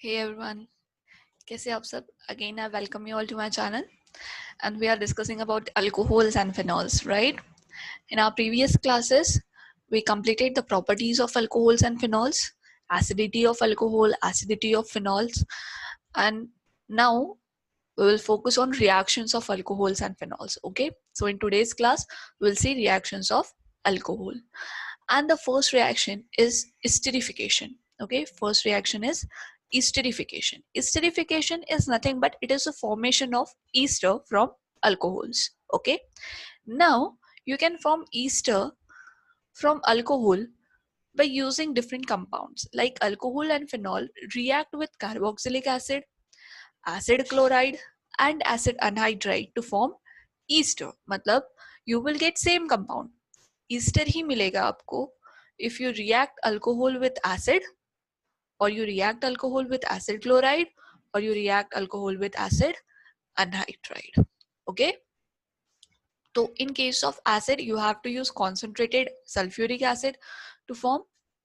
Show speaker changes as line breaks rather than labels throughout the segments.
Hey everyone, कैसे आप सब? Again, I welcome you all to my channel, and we are discussing about alcohols and phenols, right? In our previous classes, we completed the properties of alcohols and phenols, acidity of alcohol, acidity of phenols, and now we will focus on reactions of alcohols and phenols. Okay, so in today's class, we'll see reactions of alcohol, and the first reaction is esterification. Okay, first reaction is esterification. Esterification is nothing but it is a formation of ester from alcohols. Okay, now you can form ester from alcohol by using different compounds like alcohol and phenol react with carboxylic acid, acid chloride and acid anhydride to form ester. मतलब you will get same compound, ester ही मिलेगा आपको if you react alcohol with acid, or you react alcohol with acid chloride, or you react alcohol with acid anhydride. Okay, so in case of acid you have to use concentrated sulfuric acid to form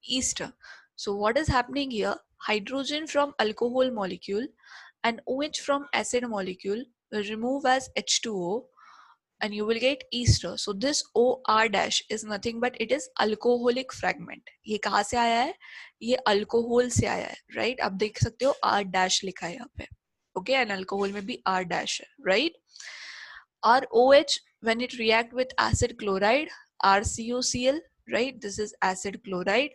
ester. So what is happening here, hydrogen from alcohol molecule and OH from acid molecule will remove as H2O and you will get ester. So this OR dash is nothing but it is alcoholic fragment. ये कहाँ से आया है? ये alcohol से आया है, right? आप देख सकते हो R dash लिखा है यहाँ पे. Okay, and alcohol में भी R dash है, right? ROH when it react with acid chloride, RCOCl, right? This is acid chloride.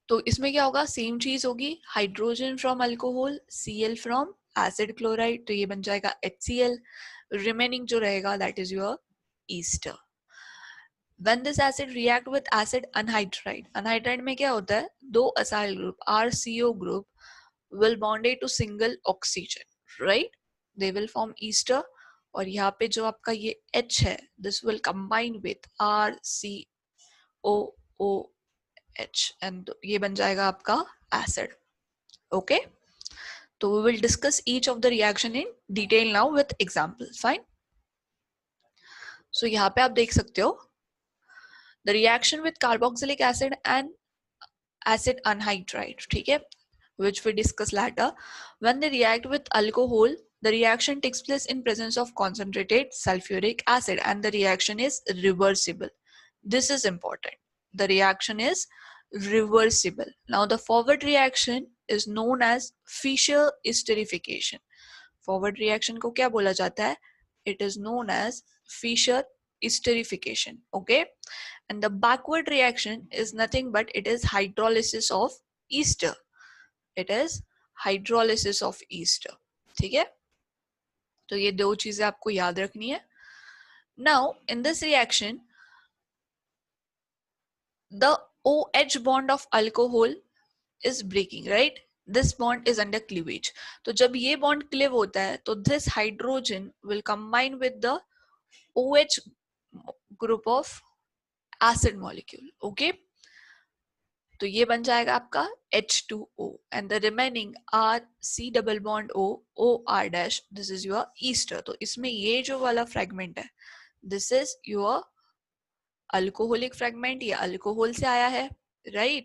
तो इसमें क्या होगा, सेम चीज होगी, hydrogen from alcohol, Cl from acid chloride, तो ये बन जाएगा HCl. रिमेनिंग जो रहेगा that is your Easter. When this acid react with acid anhydride, anhydride में क्या होता है, दो acyl group RCO group will bonded to single oxygen, right? They will form ester. और यहाँ पे जो आपका ये H है, this will combine with RCOOH and ये बन जाएगा आपका acid. Okay, so we will discuss each of the reaction in detail now with example. Fine. So यहाँ पे आप देख सकते हो the reaction with carboxylic acid and acid anhydride, ठीक है, which we discuss later. When they react with alcohol, the reaction takes place in presence of concentrated sulfuric acid and the reaction is reversible. This is important. The reaction is reversible. Now the forward reaction is known as Fischer esterification. Forward reaction को क्या बोला जाता है? It is known as Fischer esterification. Okay, and the backward reaction is nothing but it is hydrolysis of ester. It is hydrolysis of ester. ठीक है, तो ये दो चीजें आपको याद रखनी है. Now in this reaction the OH bond of alcohol is breaking, right? This bond is under cleavage. तो जब ये bond cleave होता है तो this hydrogen will combine with the OH group of acid molecule. Okay, तो ये बन जाएगा आपका H2O and the remaining R C double bond O O R dash, this is your ester. तो इसमें ये जो वाला fragment है, this is your alcoholic fragment, ये alcohol से आया है, right?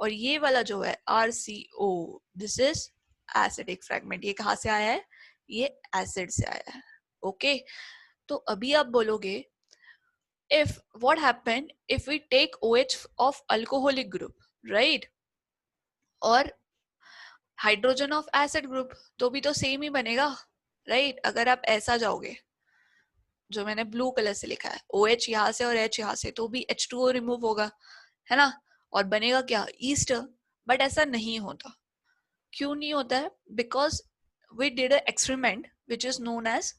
और ये वाला जो है RCO, this is acidic fragment. ये कहाँ से आया है? ये acid से आया है. Okay, तो अभी आप बोलोगे if what happened if we take OH of alcoholic group, right? और हाइड्रोजन ऑफ एसिड ग्रुप, तो भी तो सेम ही बनेगा, राइट? अगर आप ऐसा जाओगे, जो मैंने ब्लू कलर से लिखा है, OH यहाँ से और H यहाँ से, तो भी H2O रिमूव होगा, है ना? और बनेगा क्या? ईस्टर. बट ऐसा नहीं होता. क्यों नहीं होता है? Because we did a experiment which is known as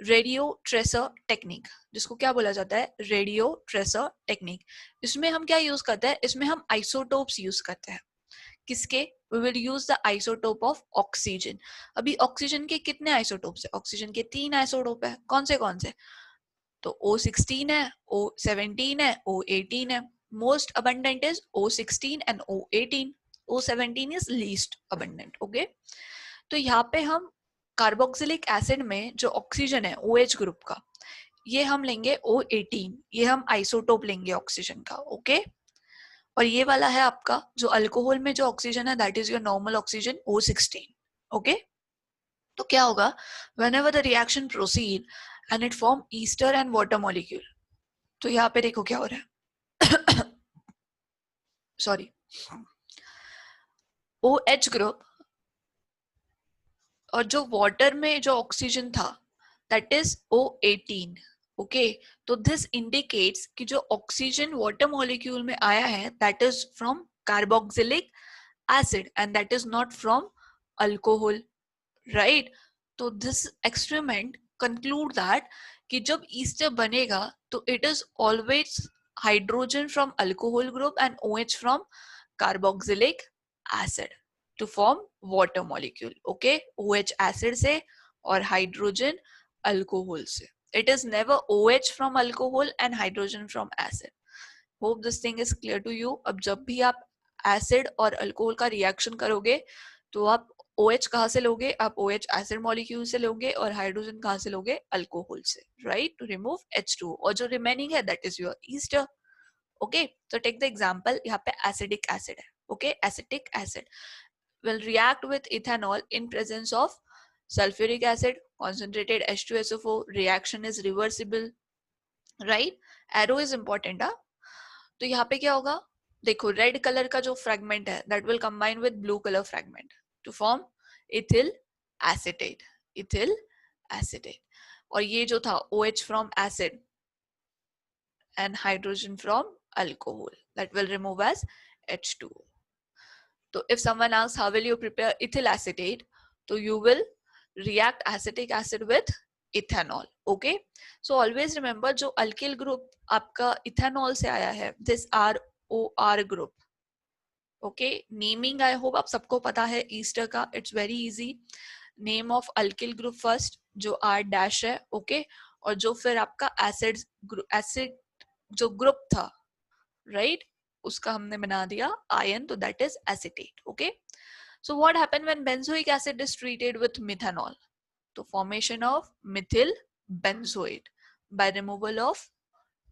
radio tracer technique. जिसको क्या बोला जाता है? Radio tracer technique. इसमें हम क्या यूज करते हैं? इसमें हम आइसोटोप्स यूज करते हैं. किसके? we will use the isotope of oxygen. अभी ऑक्सीजन के कितने आइसोटोप्स है? ऑक्सीजन के 3 आइसोटोप है. कौन से? तो O16 है, O17 है, O18 है. Most abundant is O16 and O18. O17 is least abundant. Okay, तो यहाँ पे हम कार्बोक्सिलिक एसिड में जो ऑक्सीजन है OH ग्रुप का, ये हम लेंगे O18. ये हम आइसोटोप लेंगे ऑक्सीजन का. ओके, और ये वाला है आपका जो अल्कोहल में जो ऑक्सीजन है that is your normal oxygen O16. Okay, तो क्या होगा whenever the reaction proceed and it form ester and water molecule. तो यहाँ पे देखो क्या हो रहा है सॉरी, OH ग्रुप और जो वाटर में जो ऑक्सीजन था दैट इज O18. ओके, तो दिस इंडिकेट्स कि जो ऑक्सीजन वाटर मॉलिक्यूल में आया है that is from carboxylic acid and that is not from alcohol, right. तो दिस एक्सपेरिमेंट कंक्लूड दैट कि जब ईस्टर बनेगा तो it is always hydrogen from alcohol group and OH from carboxylic acid to form water molecule. Okay, OH acid से और hydrogen alcohol से. It is never OH from alcohol and hydrogen from acid. Hope this thing is clear to you. अब जब भी आप acid और alcohol का reaction करोगे तो आप OH कहाँ से लोगे, आप OH एसिड मॉलिक्यूल से लोगे और हाइड्रोजन कहाँ से लोगे, अल्कोहल से, राइट, टू रिमूव H2 और जो रिमेनिंग है that is your Easter. Okay, तो टेक द एग्जांपल, यहाँ पे एसिडिक एसिड है. Okay, acetic acid will react with ethanol in presence of sulfuric acid, concentrated H2SO4. Reaction is reversible, right? Arrow is important. तो यहाँ पे क्या होगा, देखो रेड कलर का जो फ्रेगमेंट है that will combine with blue colour fragment to form ethyl acetate. Ethyl acetate. और ये जो था OH from acid and hydrogen from alcohol that will remove as H2O. So if someone asks how will you prepare ethyl acetate, so you will react acetic acid with ethanol. Okay, so always remember जो alkyl group आपका ethanol से आया है, this ROR group. Okay, naming I hope आप सबको पता है Easter का, it's very easy. Name of alkyl group first जो R dash है. Okay, और जो फिर आपका acid जो ग्रुप था, right, उसका हमने बना दिया आयन, तो that is acetate. Okay, so what happen when benzoic acid is treated with methanol, तो formation of methyl benzoate by removal of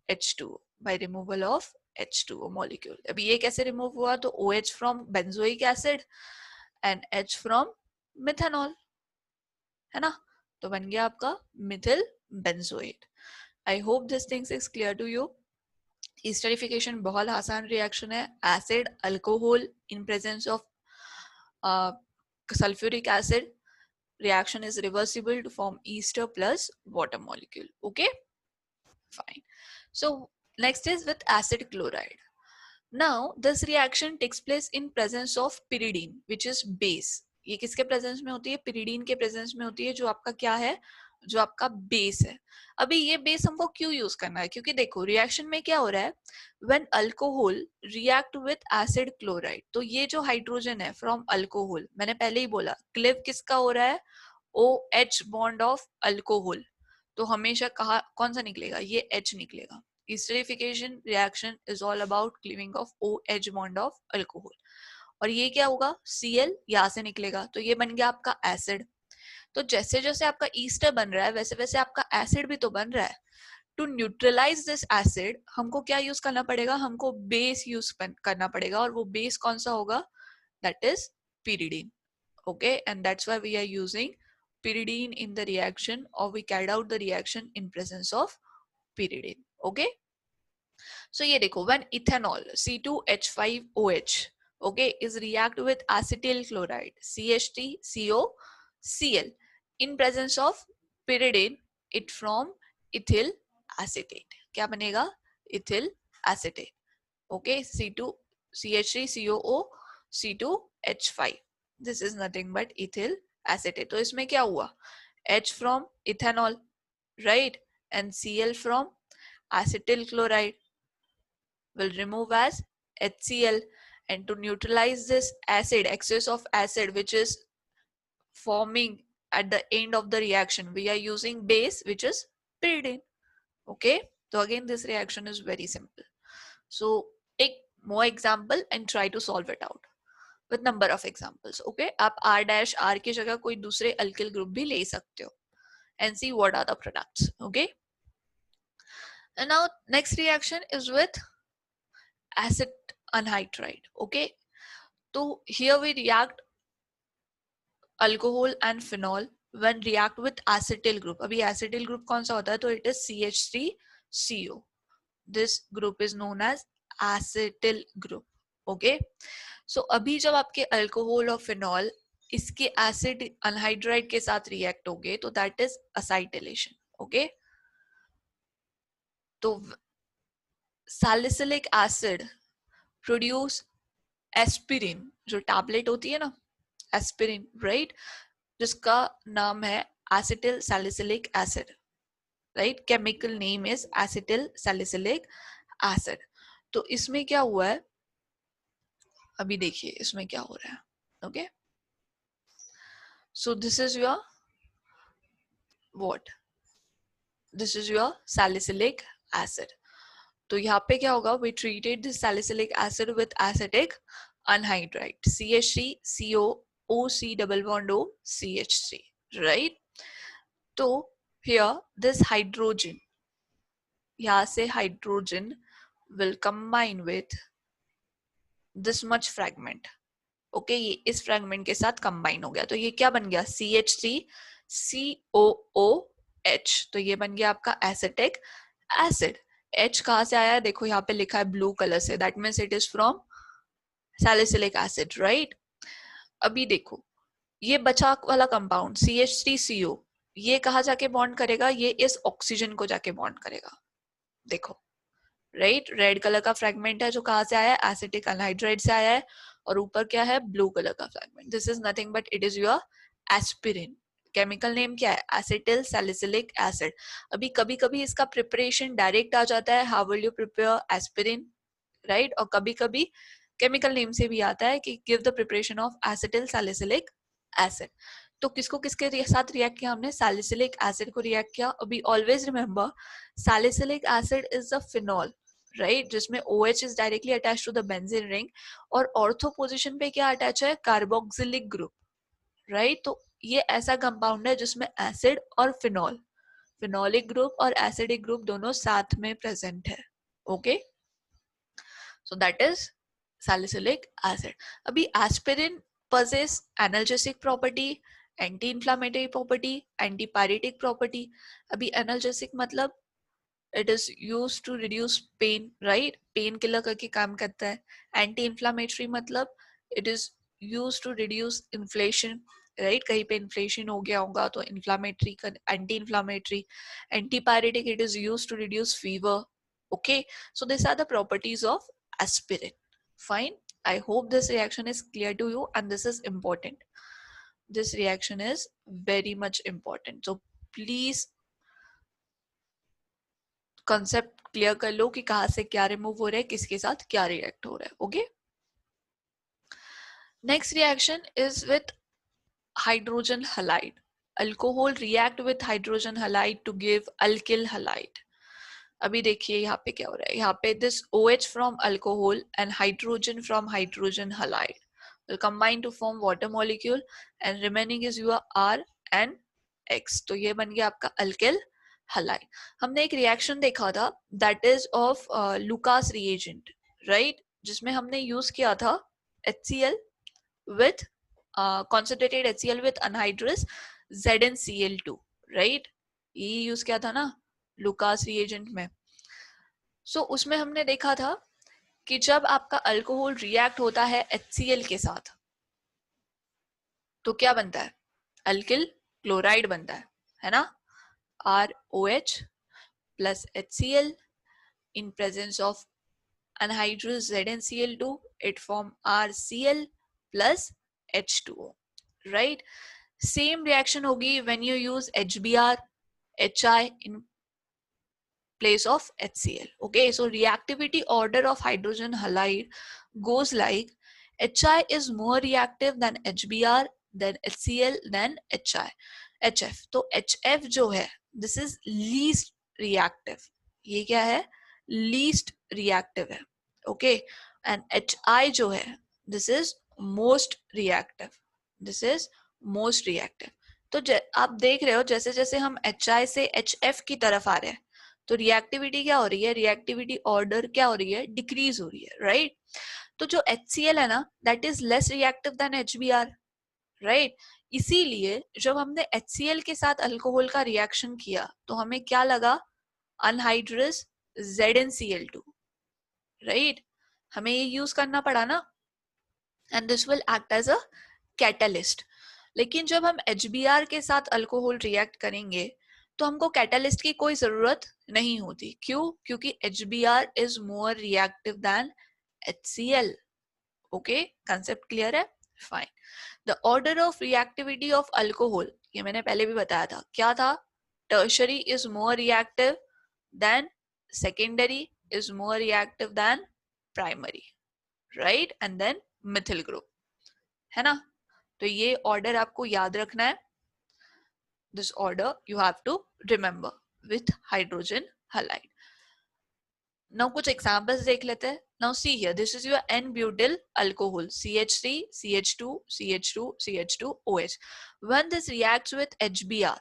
H2O, by removal of H2O molecule. अभी ये कैसे रिमूव हुआ, तो OH from benzoic acid and H from methanol, है ना, तो बन गया आपका methyl benzoate. I hope this things is clear to you. Esterification बहुत आसान रिएक्शन है. Acid alcohol in presence of sulfuric acid, reaction is reversible to form ester plus water molecule. Okay, fine. So next is with acid chloride. Now this reaction takes place in presence of pyridine which is base. ये किसके presence में होती है, pyridine के presence में होती है, जो आपका क्या है, जो आपका बेस है. अभी ये बेस हमको क्यों यूज करना है, क्योंकि देखो रिएक्शन में क्या हो रहा है, when alcohol react with acid chloride, तो ये जो हाइड्रोजन है फ्रॉम अल्कोहल, मैंने पहले ही बोला क्लिव किसका हो रहा है, OH बॉन्ड ऑफ अल्कोहल, तो हमेशा कहा कौन सा निकलेगा, ये H निकलेगा. Esterification reaction is all about cleaving of OH bond of alcohol. और ये क्या होगा, Cl यहाँ से निकलेगा, तो ये बन गया आपका एसिड. तो जैसे जैसे आपका ईस्टर बन रहा है वैसे वैसे आपका एसिड भी तो बन रहा है. टू न्यूट्रलाइज दिस एसिड हमको क्या यूज करना पड़ेगा, हमको बेस यूज करना पड़ेगा, और वो बेस कौन सा होगा, that is pyridine. Okay, and that's why we are using pyridine in the reaction, or we carried out the reaction in presence of pyridine. Okay, so ये देखो, when ethanol C2H5OH, okay, is react with acetyl chloride CH3COCl in presence of pyridine, it form ethyl acetate. क्या बनेगा, ethyl acetate. Okay, C2CH3COO C2H5, this is nothing but ethyl acetate. तो इसमें क्या हुआ, H from ethanol, right, and Cl from acetyl chloride will remove as HCl, and to neutralize this acid, excess of acid which is forming at the end of the reaction, we are using base which is pyridine. Okay, so again this reaction is very simple. So take more example and try to solve it out with number of examples. Okay, आप R dash R की जगह कोई दूसरे alkyl group भी ले सकते हो and see what are the products. Okay, and now next reaction is with acid anhydride. Okay, so here we react alcohol and phenol when react with acetyl group. अभी acetyl group कौन सा होता है? तो it is CH3CO. This group is known as acetyl group. Okay, so अभी जब आपके alcohol और फिनॉल इसके एसिड अनहाइड्राइड के साथ रिएक्ट होंगे तो दैट इज असाइटिलेशन. ओके, तो सैलिसिलिक एसिड प्रोड्यूस एस्पिरिन, जो टैबलेट होती है ना, एस्पिरिन, राइट, जिसका नाम है acetyl salicylic acid, right, chemical name is acetyl salicylic acid. तो इसमें क्या हुआ है, अभी देखिए इसमें क्या हो रहा है. Okay, so this is your what, this is your salicylic acid. तो यहाँ पे क्या होगा, we treated this salicylic acid with acetic anhydride CH3CO OC double bond O CH3, right? तो here this hydrogen, यहाँ से hydrogen will combine with this much fragment. Okay, ये इस फ्रैगमेंट के साथ कंबाइन हो गया, तो ये क्या बन गया, CH3COOH. तो ये बन गया आपका एसिटिक एसिड. H कहाँ से आया है, देखो यहाँ पे लिखा है ब्लू कलर से, that means it is from salicylic acid, right. अभी देखो ये बचा वाला कंपाउंड CH3CO, ये कहाँ जाके बॉन्ड करेगा, ये इस ऑक्सीजन को जाके बॉन्ड करेगा. देखो, राइट, रेड कलर का फ्रैगमेंट है जो कहाँ से आया है, एसिटिक अनहाइड्राइड से आया है, और ऊपर क्या है, ब्लू कलर का fragment. This is nothing but it is your aspirin. Chemical name क्या है, एसिटिल सैलिसिलिक एसिड. अभी कभी कभी इसका प्रिपरेशन डायरेक्ट आ जाता है, how will you prepare aspirin, right, और कभी कभी केमिकल नेम से भी आता है कि give the preparation of acetyl salicylic acid. तो किसको किसके साथ रिएक्ट किया हमने, सैलिसिलिक एसिड को रिएक्ट किया. अभी always remember salicylic acid is a phenol, right, जिसमें OH is directly attach to the benzene ring, और ऑर्थो पोजीशन पे क्या अटैच है, कार्बोक्सिलिक ग्रुप, राइट. तो ये ऐसा कंपाउंड है जिसमें एसिड और फिनॉल, फिनोलिक ग्रुप और एसिडिक ग्रुप दोनों साथ में प्रेजेंट है. Okay, so that is salicylic acid. अभी aspirin possess analgesic property, anti inflammatory property, anti pyretic property. अभी एनाल्जेसिक मतलब it is use to reduce pain, right, pain killer करके काम करता है. एंटी इंफ्लामेटरी मतलब it is use to reduce inflation, right, कहीं पे इन्फ्लेशन हो गया होगा तो inflammatory, anti inflammatory. Anti pyretic, it is use to reduce fever. Okay, so this are the properties of aspirin. Fine, I hope this reaction is clear to you, and this is important. This reaction is very much important, so please concept clear कर लो कि कहाँ से क्या remove हो रहा है, किसके साथ क्या react हो रहा है. Okay, next reaction is with hydrogen halide. Alcohol react with hydrogen halide to give alkyl halide. अभी देखिए यहाँ पे क्या हो रहा है, यहाँ पे this OH from alcohol and hydrogen from hydrogen halide will combine to form water molecule, and remaining is your R and X. तो ये बन गया आपका alkyl halide. हमने एक रिएक्शन देखा था that is of Lucas reagent, right, जिसमें हमने यूज किया था HCl with concentrated HCl with anhydrous ZnCl2, right, ये यूज किया था ना लुकास रिएजेंट में. सो उसमें हमने देखा था कि जब आपका अल्कोहल रिएक्ट होता है HCl के साथ तो क्या बनता है, अल्किल क्लोराइड बनता है ना, ROH plus HCl in presence of anhydrous ZnCl2, it form RCl plus H2O, right. Same reaction होगी when you use HBr, HI in place of HCl. Okay, so reactivity order of hydrogen halide goes like HI is more reactive than HBr, then HCl, then HF. तो HF जो है this is least reactive. ये क्या है, least reactive है. Okay, and HI जो है this is most reactive. This is most reactive. तो आप देख रहे हो जैसे जैसे हम HI से HF की तरफ आ रहे हैं तो रिएक्टिविटी क्या हो रही है, रिएक्टिविटी ऑर्डर क्या हो रही है, डिक्रीज हो रही है, राइट. तो जो HCl है ना, that is less reactive than HBr, right? इसीलिए जब हमने HCl के साथ अल्कोहल का रिएक्शन किया तो हमें क्या लगा? Anhydrous ZnCl2, right? हमें ये यूज करना पड़ा ना, and this will act as a catalyst. लेकिन जब हम HBr के साथ अल्कोहल रिएक्ट करेंगे तो हमको कैटलिस्ट की कोई जरूरत नहीं होती. क्यों? क्योंकि HBr is more reactive than HCl. Okay, concept clear है? Fine. The order of reactivity of alcohol, ये मैंने पहले भी बताया था, क्या था? Tertiary is more reactive than secondary, is more reactive than primary, right? And then methyl group, है ना? तो ये ऑर्डर आपको याद रखना है. This order you have to remember with hydrogen halide. Now कुछ एग्जांपल्स देख लेते हैं. Now see here, this is your N-butyl alcohol, CH3, CH2, CH2, CH2, OH. When this reacts with HBr,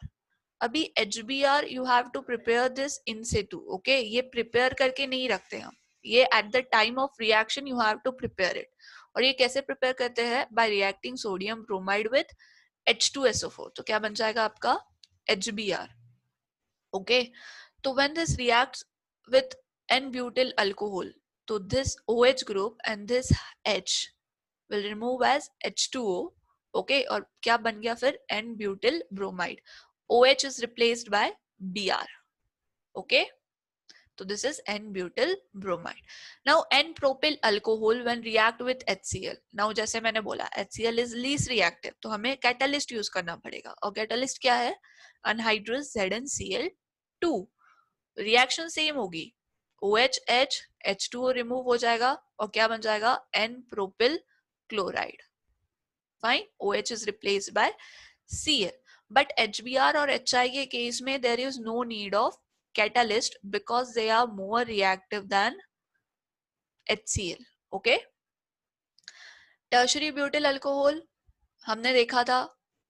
अभी HBr you have to prepare this in situ, okay? ये prepare करके नहीं रखते हम, ये at the time of reaction you have to prepare it. और ये कैसे prepare करते हैं? By reacting sodium bromide with H2SO4. तो क्या बन जाएगा आपका? HBr, okay? तो when this reacts with N-butyl alcohol, so this OH group and this H will remove as H2O, okay? और क्या बन गया फिर? N-butyl bromide. OH is replaced by Br, okay? So this is N-butyl bromide. Now N-propyl alcohol when react with HCl. Now जैसे मैंने बोला HCl is least reactive, तो हमें catalyst use करना पड़ेगा. और catalyst क्या है? Anhydrous ZnCl2. रिएक्शन सेम होगी, OH H H2O रिमूव हो जाएगा और क्या बन जाएगा? N-propyl chloride. Fine, OH is replaced by Cl. But HBr और HI के केस में there is no need of catalyst because they are more reactive than HCl. Okay? Tertiary butyl alcohol हमने देखा था,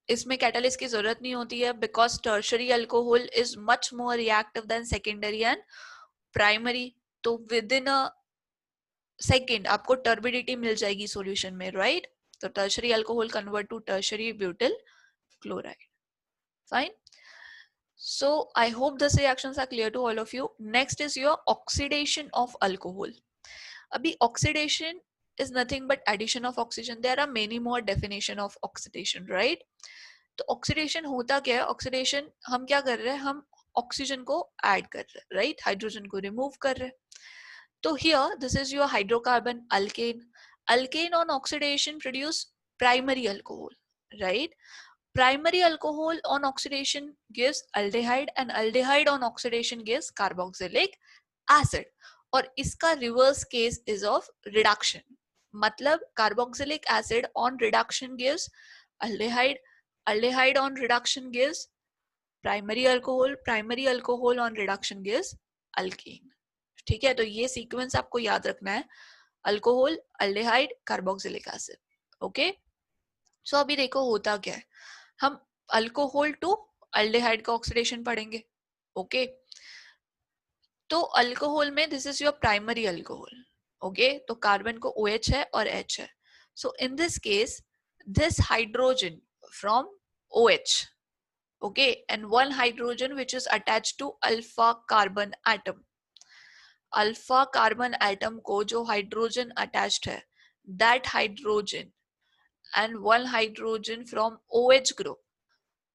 इसमें कैटलिस्ट की जरूरत नहीं होती है because tertiary alcohol is much more reactive than secondary and primary. तो विद इन अ सेकेंड आपको टर्बिडिटी मिल जाएगी सॉल्यूशन में, राइट? तो tertiary alcohol convert to tertiary butyl chloride. Fine. So I hope these reactions are clear to all of you. Next is your oxidation of alcohol. अभी oxidation is nothing but addition of oxygen. There are many more definition of oxidation, right? तो oxidation होता क्या है? Oxidation हम क्या कर रहे हैं? हम ऑक्सीजन को ऐड कर रहे हैं, राइट? हाइड्रोजन को रिमूव कर रहे हैं. तो here this is your hydrocarbon alkane. Alkane on oxidation produce primary alcohol, right? Primary alcohol on oxidation gives aldehyde and aldehyde on oxidation gives carboxylic acid. और इसका reverse case is of reduction. मतलब carboxylic acid on reduction gives aldehyde, aldehyde on reduction gives primary alcohol, primary alcohol on reduction gives alkene. ठीक है, तो ये sequence आपको याद रखना है. Alcohol, aldehyde, carboxylic acid. Okay, so अभी देखो होता क्या है. हम अल्कोहल टू अल्डेहाइड का ऑक्सीडेशन पढ़ेंगे. ओके, तो अल्कोहल में this is your primary alcohol. Okay, तो कार्बन को OH है और H है. So in this case this hydrogen from OH, okay, and one hydrogen which is attached to alpha carbon atom. Alpha carbon atom को जो hydrogen attached है, that hydrogen and one hydrogen from OH group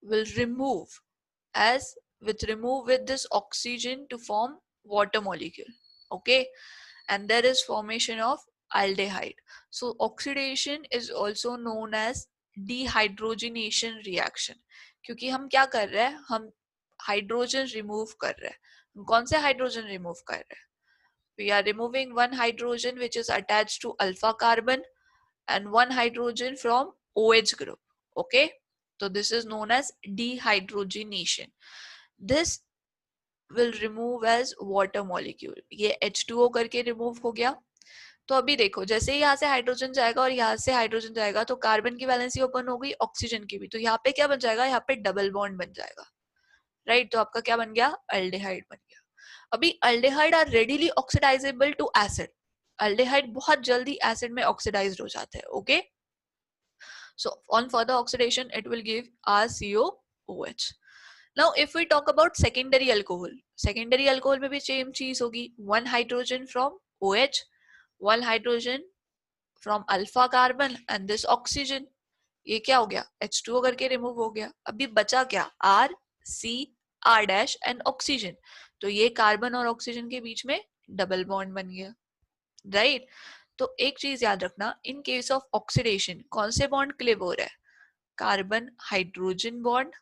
will remove with this oxygen to form water molecule. Okay, and there is formation of aldehyde. So oxidation is also known as dehydrogenation reaction. क्योंकि हम क्या कर रहे हैं? हम hydrogen remove कर रहे हैं. हम कौन से हाइड्रोजन रिमूव कर रहे हैं? We are removing one hydrogen which is attached to alpha carbon and one hydrogen from OH group. Okay, so this is known as dehydrogenation. This will remove as water molecule. ये H2O करके remove हो गया. तो अभी देखो, जैसे ही यहाँ से हाइड्रोजन जाएगा और यहाँ से हाइड्रोजन जाएगा तो कार्बन की वैलेंसी ओपन हो गई, ऑक्सीजन की भी. तो यहाँ पे क्या बन जाएगा? यहाँ पे डबल बॉन्ड बन जाएगा, राइट? तो आपका क्या बन गया? अल्डेहाइड बन गया. अभी aldehyde are readily oxidisable to acid. Aldehyde बहुत जल्दी एसिड में ऑक्सीडाइज्ड हो जाते हैं. Okay, so on further oxidation it will give RCOOH. Now if we talk about secondary alcohol, secondary alcohol में भी same चीज होगी. One hydrogen from OH, one hydrogen from alpha carbon and this oxygen. ये क्या हो गया, H2O करके remove हो गया. अभी बचा क्या, R, C, R dash and oxygen. तो ये कार्बन और ऑक्सीजन के बीच में डबल बॉन्ड बन गया, राइट. तो एक चीज याद रखना, इन केस ऑफ ऑक्सीडेशन कौन से बॉन्ड क्लिव हो रहा है, carbon hydrogen bond,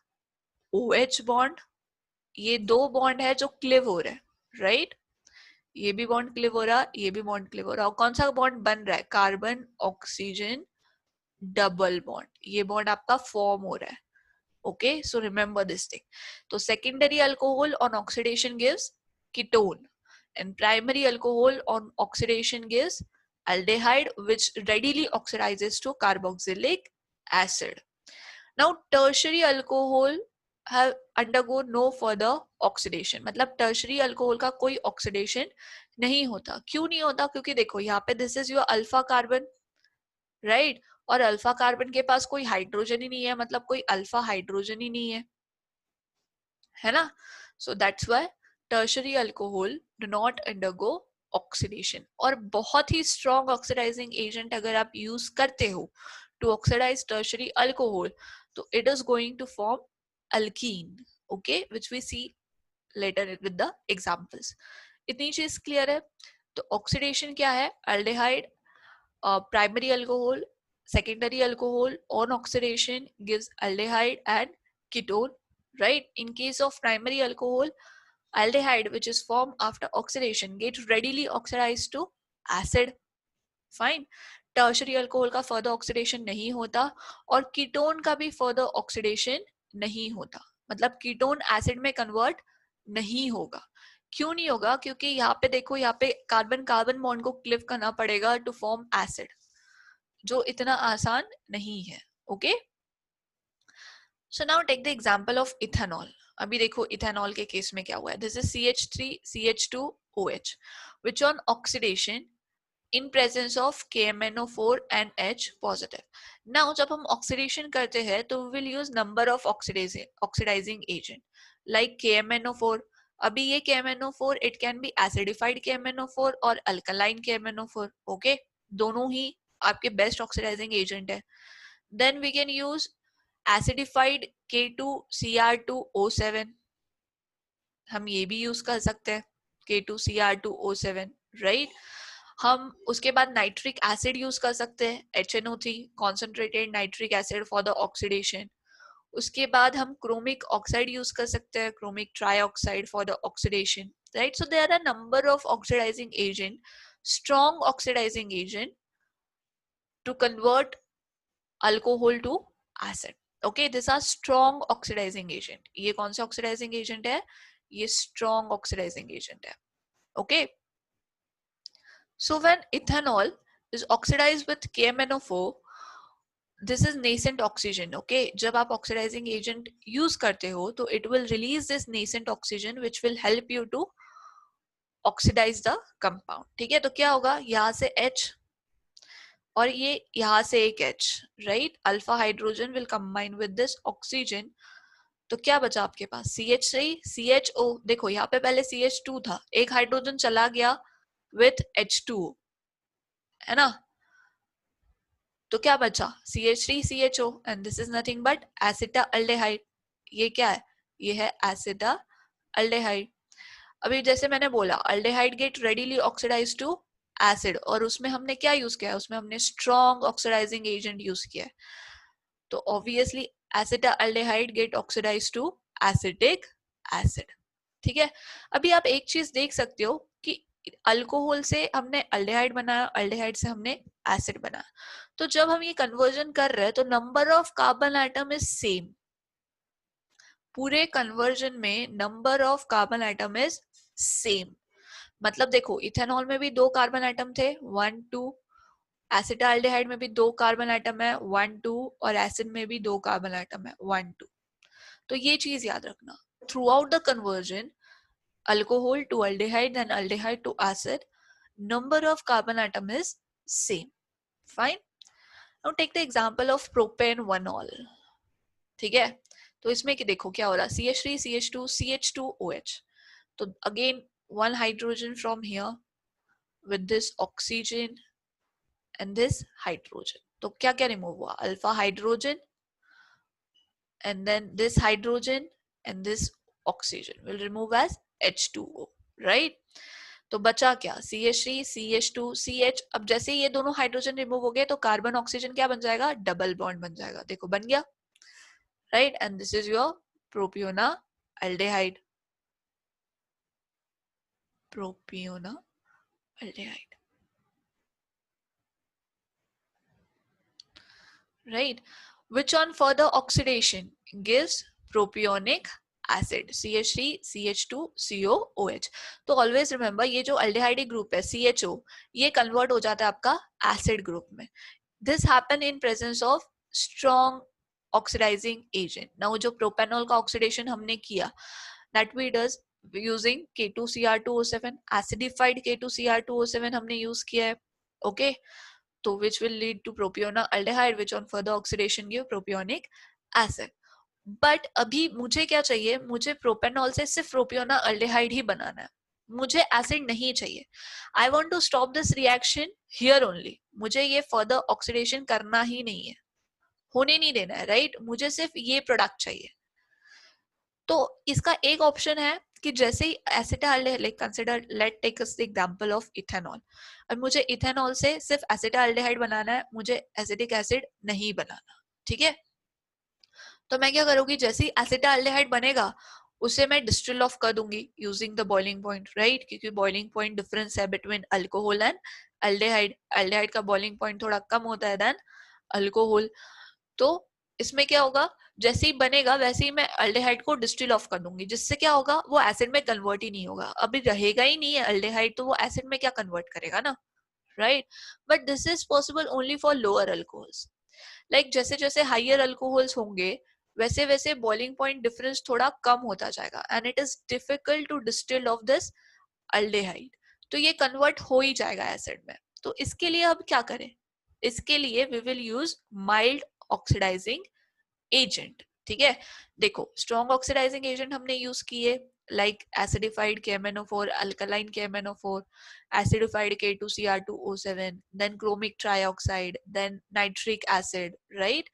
OH bond, ये दो बॉन्ड है जो क्लिव हो रहा है, राइट. ये भी बॉन्ड क्लिव हो रहा, ये भी बॉन्ड क्लिव हो रहा. और कौन सा बॉन्ड बन रहा है, कार्बन ऑक्सीजन डबल बॉन्ड. ये बॉन्ड आपका फॉर्म हो रहा है. Okay, so remember this thing. तो secondary alcohol on oxidation gives ketone and primary alcohol on oxidation gives aldehyde which readily oxidizes to carboxylic acid. Now tertiary alcohol have undergo no further oxidation. मतलब tertiary alcohol का कोई oxidation नहीं होता. क्यों नहीं होता, क्योंकि देखो यहाँ पे this is your alpha carbon, right? और अल्फा कार्बन के पास कोई हाइड्रोजन ही नहीं है, मतलब कोई अल्फा हाइड्रोजन ही नहीं है ना. So that's why tertiary alcohol do not undergo oxidation. और बहुत ही स्ट्रॉन्ग ऑक्सीडाइजिंग एजेंट अगर आप यूज करते हो टू ऑक्सीडाइज टर्शरी अल्कोहल, तो it is going to form alkene. Okay, which we see later with the examples. इतनी चीज clear है. तो ऑक्सीडेशन क्या है, aldehyde, primary alcohol, secondary alcohol on oxidation gives aldehyde and ketone, right? In case of primary alcohol, aldehyde which is formed after oxidation get readily oxidized to acid. Fine. Tertiary alcohol का further oxidation नहीं होता और ketone का भी further oxidation नहीं होता. मतलब ketone acid में कन्वर्ट नहीं होगा. क्यों नहीं होगा, क्योंकि यहाँ पे देखो, यहाँ पे कार्बन कार्बन बॉन्ड को क्लिव करना पड़ेगा टू फॉर्म एसिड, जो इतना आसान नहीं है. Okay, so now take the example of ethanol. अभी देखो इथेनॉल के केस में क्या हुआ है. This is CH3CH2OH which on oxidation in presence of KMnO4 and H positive. Now जब हम oxidation करते हैं तो we will use number of oxidizing agent like KMnO4. अभी ये KMnO4 it can be acidified KMnO4 और alkaline KMnO4. Okay, दोनों ही आपके best oxidizing agent है. Then we can use acidified K2Cr2O7. हम ये भी यूज कर सकते हैं, K2Cr2O7, राइट. हम उसके बाद नाइट्रिक एसिड यूज कर सकते हैं, HNO3 concentrated nitric acid for the oxidation. उसके बाद हम क्रोमिक ऑक्साइड यूज कर सकते हैं, chromic trioxide for the oxidation, right. So there are number of oxidizing agent, strong oxidising agent to convert alcohol to acid. Okay, this are strong oxidising agent. ये कौन से oxidizing agent है, ये strong oxidising agent है. Okay, so when ethanol is oxidized with KMnO4, this is nascent oxygen. Okay, जब आप oxidizing agent use करते हो तो it will release this nascent oxygen which will help you to oxidize the compound. ठीक है, तो क्या होगा, यहाँ से H और ये यहाँ से एक H, right? Alpha hydrogen will combine with this oxygen. तो क्या बचा आपके पास, CH3 CHO. देखो यहाँ पे पहले CH2 था, एक हाइड्रोजन चला गया with H2, है ना. तो क्या बचा, CH3CHO and this is nothing but acetaldehyde. ये क्या है, ये है acetaldehyde. अभी जैसे मैंने बोला aldehyde get readily oxidize to acid, और उसमें हमने क्या यूज किया है, उसमें हमने स्ट्रॉन्ग ऑक्सीडाइजिंग एजेंट यूज किया है. तो obviously acetaldehyde get oxidize to acetic acid. ठीक है, अभी आप एक चीज देख सकते हो कि अल्कोहल से हमने अल्डेहाइड बनाया, अल्डेहाइड से हमने एसिड बनाया. तो जब हम ये कन्वर्जन कर रहे हैं तो number of carbon atom is same. पूरे कन्वर्जन में number of carbon atom is same. मतलब देखो इथेनॉल में भी 2 कार्बन एटम थे, 1 2. एसिटाल्डेहाइड में भी 2 कार्बन एटम है, 1 2. और एसिड में भी 2 कार्बन एटम है, 1 2. तो ये चीज याद रखना. Through out the conversion, alcohol to aldehyde and aldehyde to acid, number of carbon atom is same. Fine. Now take the example of propane 1-ol. ठीक है, तो इसमें कि देखो क्या हो रहा है, CH3 CH2 CH2 OH. तो again one hydrogen from here with this oxygen and this hydrogen. तो क्या क्या रिमूव हुआ, alpha hydrogen and then this hydrogen and this oxygen will remove as H2O, right? तो बचा क्या, CH3 CH2 CH. अब जैसे ये दोनों हाइड्रोजन रिमूव हो गए तो कार्बन ऑक्सीजन क्या बन जाएगा, डबल बॉन्ड बन जाएगा. देखो बन गया, right? And this is your propionaldehyde. Propionaldehyde, right? Which on further oxidation gives propionic acid CH3 CH2 COOH. तो always remember ये जो aldehyde group है CHO, ये convert हो जाता है आपका acid group में. This happen in presence of strong oxidizing agent. Now जो propanol का oxidation हमने किया, that we does using K2Cr2O7, acidified K2Cr2O7 हमने use किया है, okay? तो which will lead to propionaldehyde, which on further oxidation give propionic acid. But अभी मुझे क्या चाहिए, मुझे प्रोपेनॉल से सिर्फ प्रोपियोनाल्डेहाइड ही बनाना है, मुझे एसिड नहीं चाहिए. I want to stop this reaction here only. मुझे ये फर्दर ऑक्सीडेशन करना ही नहीं है, होने नहीं देना है, राइट? मुझे सिर्फ ये प्रोडक्ट चाहिए. तो इसका एक ऑप्शन है कि जैसे ही acetaldehyde, like consider, let take us the example of ethanol. और मुझे इथेनॉल से सिर्फ एसिटाल्डेहाइड बनाना है, मुझे एसिटिक एसिड नहीं बनाना, ठीक है? तो मैं क्या करूंगी, जैसे ही एसिटाल्डेहाइड बनेगा उसे मैं डिस्टिल ऑफ कर दूंगी using the boiling point, right? क्योंकि बॉइलिंग पॉइंट डिफरेंस है बिटवीन अल्कोहल एंड एल्डेहाइड. एल्डेहाइड का बॉइलिंग पॉइंट थोड़ा कम होता है देन अल्कोहल. तो इसमें क्या होगा, जैसे ही बनेगा वैसे ही मैं अल्डेहाइड को डिस्टिल ऑफ कर दूंगी, जिससे क्या होगा, वो एसिड में कन्वर्ट ही नहीं होगा. अभी रहेगा ही नहीं है अल्डेहाइड, तो वो एसिड में क्या कन्वर्ट करेगा ना, right? But this is possible only for lower alcohols. Like जैसे जैसे हाइयर अल्कोहल्स होंगे वैसे वैसे बॉइलिंग पॉइंट डिफरेंस थोड़ा कम होता जाएगा and it is difficult to distil off this aldehyde. तो ये कन्वर्ट हो ही जाएगा एसिड में. तो इसके लिए अब क्या करें, इसके लिए we will use mild oxidising agent. ठीक है, देखो स्ट्रॉन्ग ऑक्सीडाइजिंग एजेंट हमने यूज किए, like acidified KMnO4, alkaline KMnO4, acidified K2Cr2O7, then chromic trioxide, then nitric acid, right?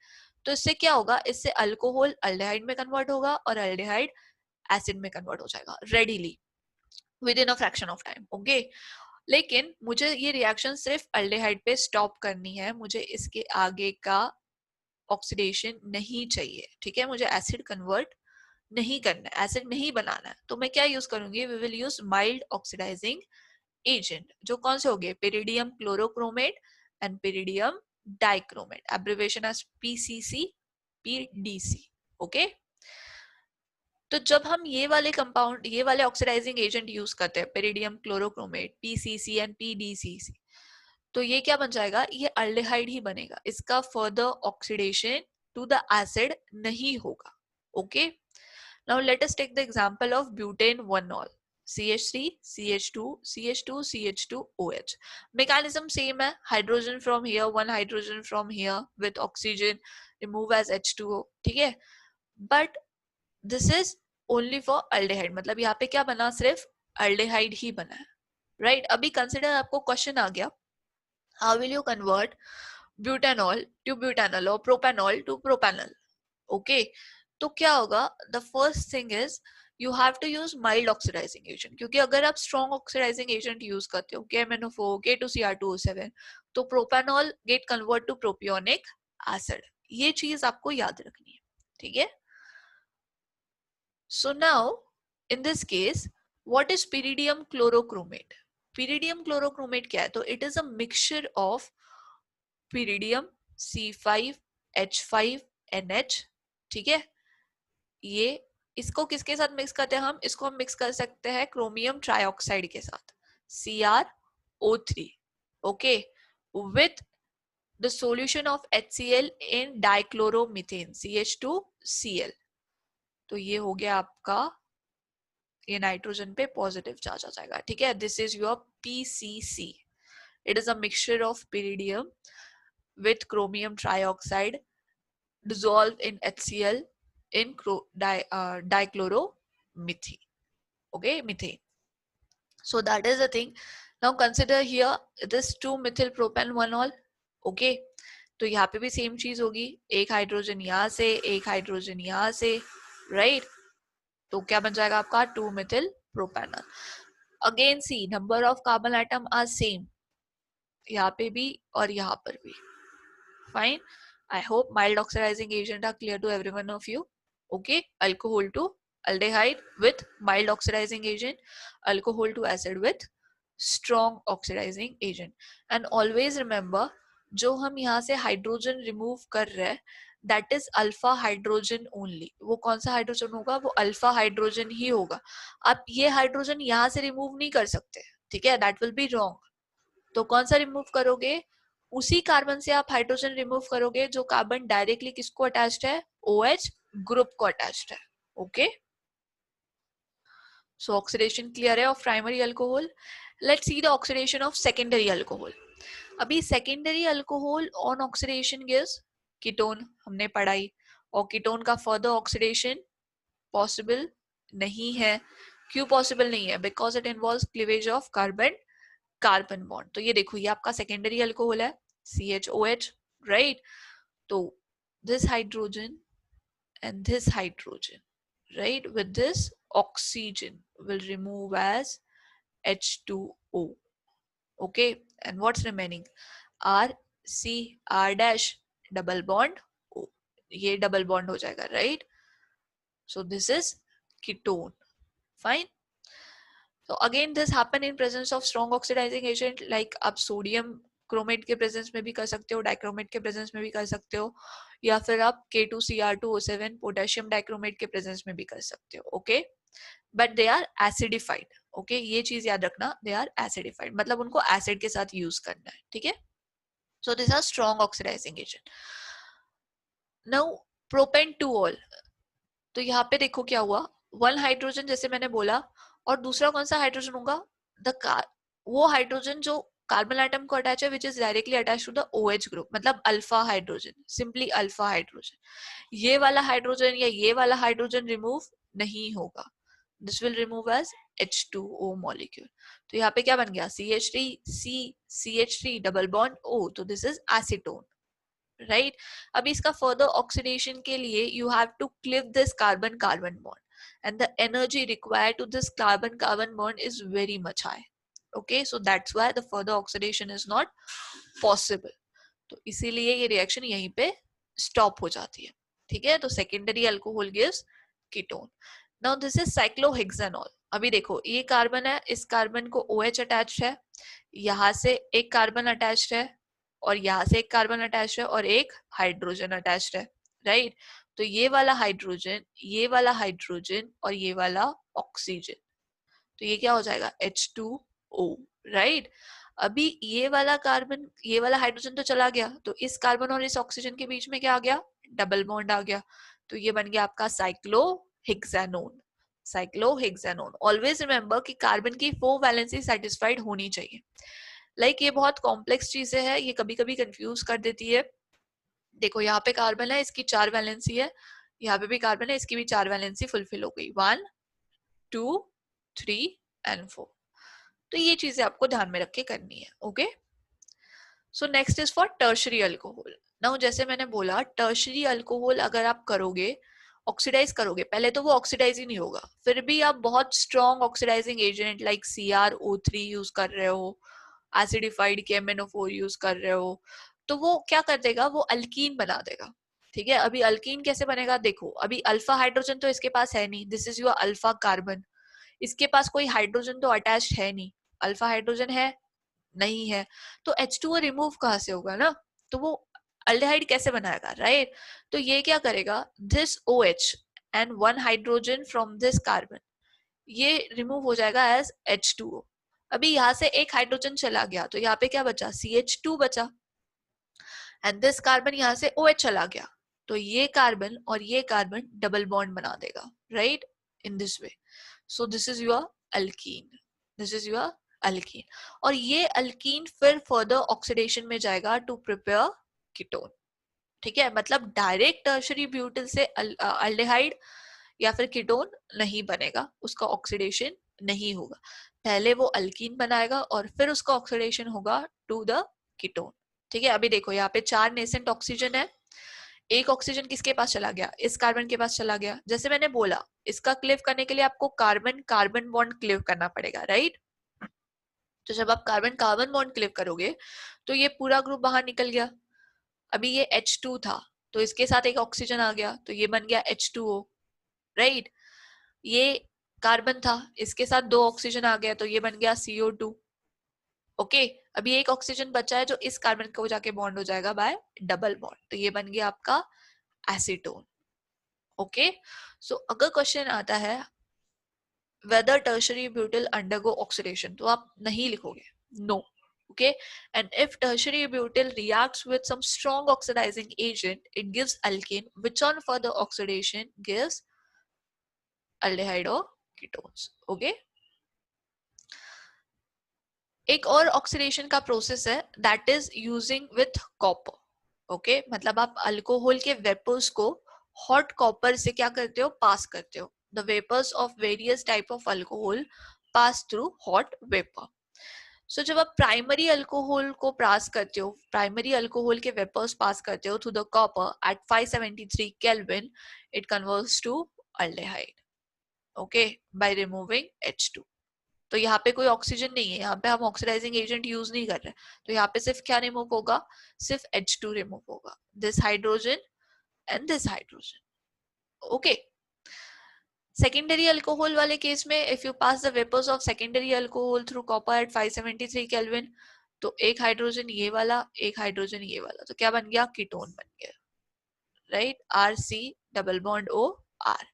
तो इससे क्या होगा, इससे अल्कोहल अल्डेहाइड में कन्वर्ट होगा और अल्डेहाइड एसिड में कन्वर्ट हो जाएगा readily with in a fraction of time, okay? लेकिन मुझे ये रिएक्शन सिर्फ अल्डेहाइड पे स्टॉप करनी है, मुझे इसके आगे का ऑक्सीडेशन नहीं चाहिए, ठीक है? मुझे एसिड कन्वर्ट नहीं करना है, एसिड नहीं बनाना है. तो मैं क्या यूज करूंगी, we will use mild oxidising agent, जो कौन से हो गए, pyridinium chlorochromate and pyridinium dichromate, abbreviation as PCC PDC, okay? तो जब हम ये वाले कंपाउंड, ये वाले ऑक्सीडाइजिंग एजेंट यूज करते हैं, peridium chlorochromate, PCC and PDCC, तो ये क्या बन जाएगा, ये अल्डेहाइड ही बनेगा, इसका further oxidation to the acid नहीं होगा, okay? Now let us take the example of butane 1-ol, CH3 CH2 CH2 CH2OH. Mechanism same है, hydrogen from here, one hydrogen from here with oxygen remove as H2O, ठीक है? But this is only for aldehyde, मतलब यहाँ पे क्या बना, सिर्फ aldehyde ही बना है, right? अभी consider, आपको question आ गया, how will you convert butanol to butanol or propanol to propanol, okay? तो क्या होगा, the first thing is you have to use mild oxidising agent, क्योंकि अगर आप स्ट्रॉन्ग ऑक्सीडाइजिंग एजेंट यूज करते हो, KMnO4 K2Cr2O7, तो propanol get convert to propionic acid. ये चीज आपको याद रखनी है, ठीक है? So now in this case what is pyridium chlorochromate? pyridium chlorochromate क्या है, तो it is a mixture of pyridium C5H5NH, ठीक है? ये इसको किसके साथ मिक्स करते हैं हम, इसको हम मिक्स कर सकते हैं क्रोमियम ट्राइऑक्साइड के साथ, CrO3, okay, with the solution of HCl in dichloromethane CH2Cl. तो ये हो गया आपका ये नाइट्रोजन पे पॉजिटिव चार्ज आ जाएगा, ठीक है. This is your PCC. It is a mixture of pyridium with chromium trioxide dissolved in HCl in dichloromethane. Okay, methane. So that is the thing. Now consider here this 2-methyl propan 1-ol. Okay, तो यहाँ पे भी same चीज होगी, एक hydrogen यहाँ से, एक हाइड्रोजन यहाँ से, राइट. तो क्या बन जाएगा आपका 2-methyl propanol. Again see number of carbon atom are same, यहाँ पे भी और यहाँ पर भी. Fine. I hope mild oxidizing agent are clear to every one of you. Okay, alcohol to aldehyde with mild oxidizing agent, alcohol to acid with strong oxidizing agent. And always remember, जो हम यहाँ से hydrogen remove कर रहे हैं that is alpha hydrogen only. वो कौन सा हाइड्रोजन होगा, वो अल्फा हाइड्रोजन ही होगा. आप ये हाइड्रोजन यहाँ से रिमूव नहीं कर सकते, ठीक है, दैट विल बी रॉन्ग. तो कौन सा रिमूव करोगे, उसी कार्बन से आप हाइड्रोजन रिमूव करोगे जो कार्बन डायरेक्टली किसको अटैच्ड है, OH ग्रुप को अटैच्ड है. ओके, सो ऑक्सीडेशन क्लियर है of primary alcohol. Let's see the oxidation of secondary alcohol. अभी secondary alcohol on oxidation gives ketone, हमने पढ़ाई. और कीटोन का फर्दर ऑक्सीडेशन पॉसिबल नहीं है. क्यों पॉसिबल नहीं है, because it involves cleavage of carbon carbon bond. तो ये देखो, ये आपका सेकेंडरी अल्कोहल है, CHOH, राइट. तो this hydrogen and this hydrogen, right, with this oxygen will remove as H2O. Okay, and what's remaining, R C R dash double bond O. ये double bond हो जाएगा, right. So this is ketone. Fine. So again this happen in presence of strong oxidizing agent like आप sodium chromate के presence में भी कर सकते हो, डाइक्रोमेट के प्रेजेंस में भी कर सकते हो, या फिर आप K2Cr2O7 पोटेशियम डाइक्रोमेट के प्रेजेंस में भी कर सकते हो. Okay, but they are acidified. Okay, ये चीज याद रखना, दे आर एसिडिफाइड, मतलब उनको एसिड के साथ यूज करना है, ठीक है. So this are strong oxidising agent. Now propane 2-ol. तो यहाँ पे देखो क्या हुआ, वन हाइड्रोजन जैसे मैंने बोला, और दूसरा कौन सा हाइड्रोजन होगा, वो हाइड्रोजन जो कार्बन एटम को अटैच है which is directly attach to the OH group, मतलब alpha hydrogen, simply alpha hydrogen. ये वाला हाइड्रोजन या ये वाला हाइड्रोजन रिमूव नहीं होगा, this will remove as H2O molecule. तो यहाँ पे क्या बन गया, CH3 डबल बॉन्ड O, तो दिस इज एसीटोन, राइट. अब इसका फर्दर ऑक्सीडेशन के लिए you have to cleave this carbon carbon bond, and the energy required to this carbon carbon bond is very much high. Okay, so that's why the further oxidation is not possible. तो इसीलिए ये reaction यहीं पे stop हो जाती है, ठीक है. तो secondary alcohol gives ketone. Now this is cyclohexanol. अभी देखो ये कार्बन है, इस कार्बन को OH अटैच्ड है, यहाँ से एक कार्बन अटैच्ड है, और यहाँ से एक कार्बन अटैच्ड है, और एक हाइड्रोजन अटैच्ड है, राइट. तो ये वाला हाइड्रोजन, ये वाला हाइड्रोजन और ये वाला ऑक्सीजन, तो ये क्या हो जाएगा, H2O, राइट. अभी ये वाला कार्बन, ये वाला हाइड्रोजन तो चला गया, तो इस कार्बन और इस ऑक्सीजन के बीच में क्या आ गया, डबल बॉन्ड आ गया. तो ये बन गया आपका साइक्लोहेक्सानोन. साइक्लोहेक्सानोन. ऑलवेज रिमेंबर कि कार्बन की 4 वैलेंसी सेटिस्फाइड होनी चाहिए. लाइक ये बहुत कॉम्प्लेक्स चीजें है, ये कभी कभी कंफ्यूज कर देती है. देखो यहाँ पे कार्बन है, इसकी 4 वैलेंसी है, यहाँ पे भी कार्बन है, इसकी भी 4 वैलेंसी फुलफिल हो गई, 1 2 3 and 4. तो ये चीजें आपको ध्यान में रख के करनी है. Okay, so next is for tertiary alcohol. Now जैसे मैंने बोला, टर्शरी अल्कोहल अगर आप करोगे, ऑक्सीडाइज करोगे, पहले तो वो ऑक्सीडाइज ही नहीं होगा, फिर भी आप बहुत strong oxidising agent like CrO3 use कर रहे हो, एसिडिफाइड KMnO4 यूज कर रहे हो, तो वो क्या कर देगा, वो अल्कीन बना देगा, ठीक है. अभी अल्कीन कैसे बनेगा, देखो अभी अल्फा हाइड्रोजन तो इसके पास है नहीं, this is your alpha carbon, इसके पास कोई हाइड्रोजन तो अटैच्ड है नहीं, अल्फा हाइड्रोजन है नहीं है, तो H2O रिमूव कहाँ से होगा ना, तो वो अल्डेहाइड कैसे बनाएगा, राइट. तो ये क्या करेगा, this OH and 1 hydrogen from this carbon, ये रिमूव हो जाएगा एज H2O. अभी यहाँ से एक हाइड्रोजन चला गया, तो यहाँ पे क्या बचा, CH2 बचा, एंड दिस कार्बन यहाँ से OH चला गया, तो ये कार्बन और ये कार्बन डबल बॉन्ड बना देगा, right, in this way. So this is your alkyne, this is your alkyne. और ये अल्कीन फिर फर्दर ऑक्सीडेशन में जाएगा टू प्रिपेयर कीटोन. ठीक है, मतलब डायरेक्ट टर्शरी ब्यूटिल से अल्डेहाइड या फिर कीटोन नहीं बनेगा, उसका ऑक्सीडेशन नहीं होगा. पहले वो अल्कीन बनाएगा और फिर उसका ऑक्सीडेशन होगा टू द कीटोन. ठीक है, अभी देखो यहाँ पे 4 नेसेंट ऑक्सीजन है. एक ऑक्सीजन किसके पास चला गया? इस कार्बन के पास चला गया. जैसे मैंने बोला, इसका क्लिव करने के लिए आपको कार्बन कार्बन बॉन्ड क्लिव करना पड़ेगा, राइट? तो जब आप कार्बन कार्बन बॉन्ड क्लिव करोगे तो ये पूरा ग्रुप बाहर निकल गया. अभी ये H2 था तो इसके साथ एक ऑक्सीजन आ गया तो ये बन गया H2O, राइट? ये कार्बन था, इसके साथ 2 ऑक्सीजन आ गया तो ये बन गया CO2. ओके, अभी एक ऑक्सीजन बचा है जो इस कार्बन को जाके बॉन्ड हो जाएगा बाय डबल बॉन्ड, तो ये बन गया आपका एसीटोन. ओके, सो अगर क्वेश्चन आता है whether tertiary butyl undergo oxidation, तो आप नहीं लिखोगे, no. Okay, and if tertiary butyl reacts with some strong oxidizing agent, it gives alkene, which on further oxidation gives aldehyde or ketones. Okay, एक और oxidation का process है that is using with copper. Okay, मतलब आप alcohol के vapours को hot copper से क्या करते हो? पास करते हो. The vapours of various type of alcohol pass through hot vapour. So जब आप प्राइमरी अल्कोहल को पास करते हो, प्राइमरी अल्कोहल के वेपर्स पास करते हो through the copper at 573 kelvin, it converts to aldehyde. Okay, by removing H2. तो यहाँ पे कोई ऑक्सीजन नहीं है, यहाँ पे हम ऑक्सीडाइजिंग एजेंट यूज नहीं कर रहे, तो यहाँ पे सिर्फ क्या रिमूव होगा? सिर्फ H2 रिमूव होगा, this hydrogen and this hydrogen. Okay, secondary alcohol वाले केस में if you pass the vapours of secondary alcohol through copper at 573 kelvin, तो एक हाइड्रोजन ये वाला, एक हाइड्रोजन ये वाला, तो क्या बन गया? कीटोन बन गया, right? RC double bond OR,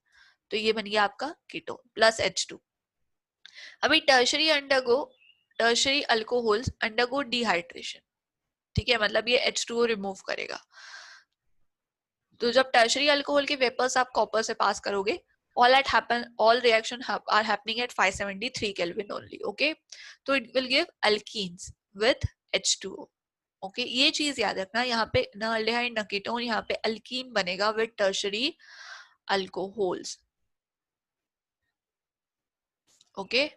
तो ये बन गया आपका कीटोन प्लस H2. अभी टर्शरी अल्कोहल्स अंडरगो डिहाइड्रेशन. ठीक है, मतलब ये H2O रिमूव करेगा. तो जब टर्शरी अल्कोहल के वेपर्स आप कॉपर से पास करोगे, all reaction are happening at 573 Kelvin only. Okay, तो it will give alkenes with H2O. Okay, ये चीज याद रखना, यहाँ पे न अल्डेहाइड न कीटोन, यहाँ पे अल्कीन बनेगा with tertiary alcohols. Okay,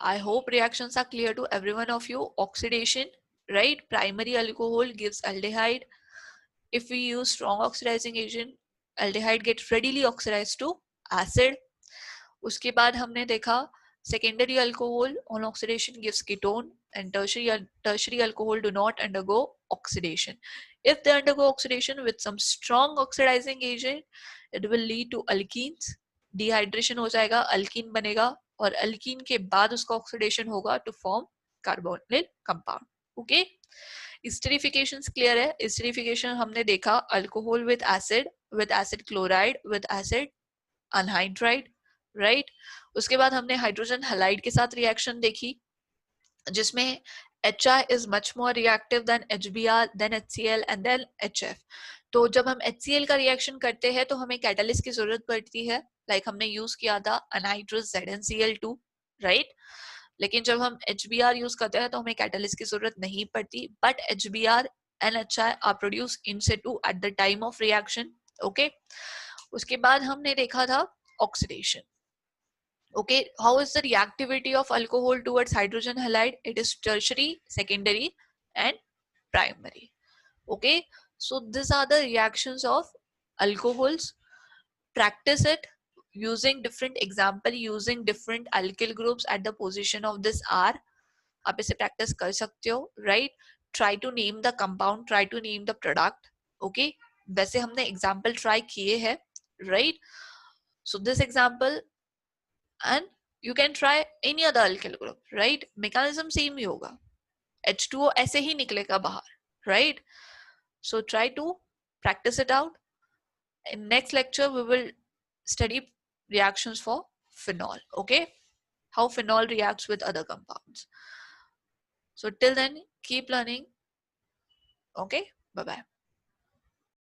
I hope reactions are clear to every one of you. Oxidation, right? Primary alcohol gives aldehyde. If we use strong oxidizing agent, aldehyde gets readily oxidized to acid. उसके बाद हमने देखा secondary alcohol on oxidation gives ketone, and tertiary alcohol do not undergo oxidation. If they undergo oxidation with some strong oxidizing agent, it will lead to alkenes. Dehydration हो जाएगा, alkene बनेगा, और alkyne के बाद उसका ऑक्सीडेशन होगा to form carbonyl compound. Okay, esterification clear है? Esterification हमने देखा alcohol with acid chloride, with acid anhydride, right? उसके बाद हमने हाइड्रोजन हैलाइड के साथ रिएक्शन देखी जिसमें HI is much more reactive than HBr, then HCl and then HF. तो जब हम HCl का रिएक्शन करते हैं तो हमें कैटलिस्ट की जरूरत पड़ती है, लाइक हमने यूज किया था अनहाइड्रस ZnCl2, राइट? लेकिन जब हम HBr यूज करते हैं तो हमें कैटलिस्ट की जरूरत नहीं पड़ती, but HBr and HI are produced in situ at the time of reaction. Okay, उसके बाद हमने देखा था oxidation. Okay, how is the reactivity of alcohol towards hydrogen halide? It is tertiary, secondary and primary. Okay, so these are the reactions of alcohols. Practice it using different example, using different alkyl groups at the position of this R. आप इसे practice कर सकते हो, right? Try to name the compound, try to name the product. Okay, वैसे हमने example try किए हैं, right? So this example, and you can try any other alkyl group, right? Mechanism same ही होगा, H2O ऐसे ही निकलेगा बाहर, right? So try to practice it out. In next lecture we will study reactions for phenol. Okay, how phenol reacts with other compounds. So till then keep learning. Okay, bye bye.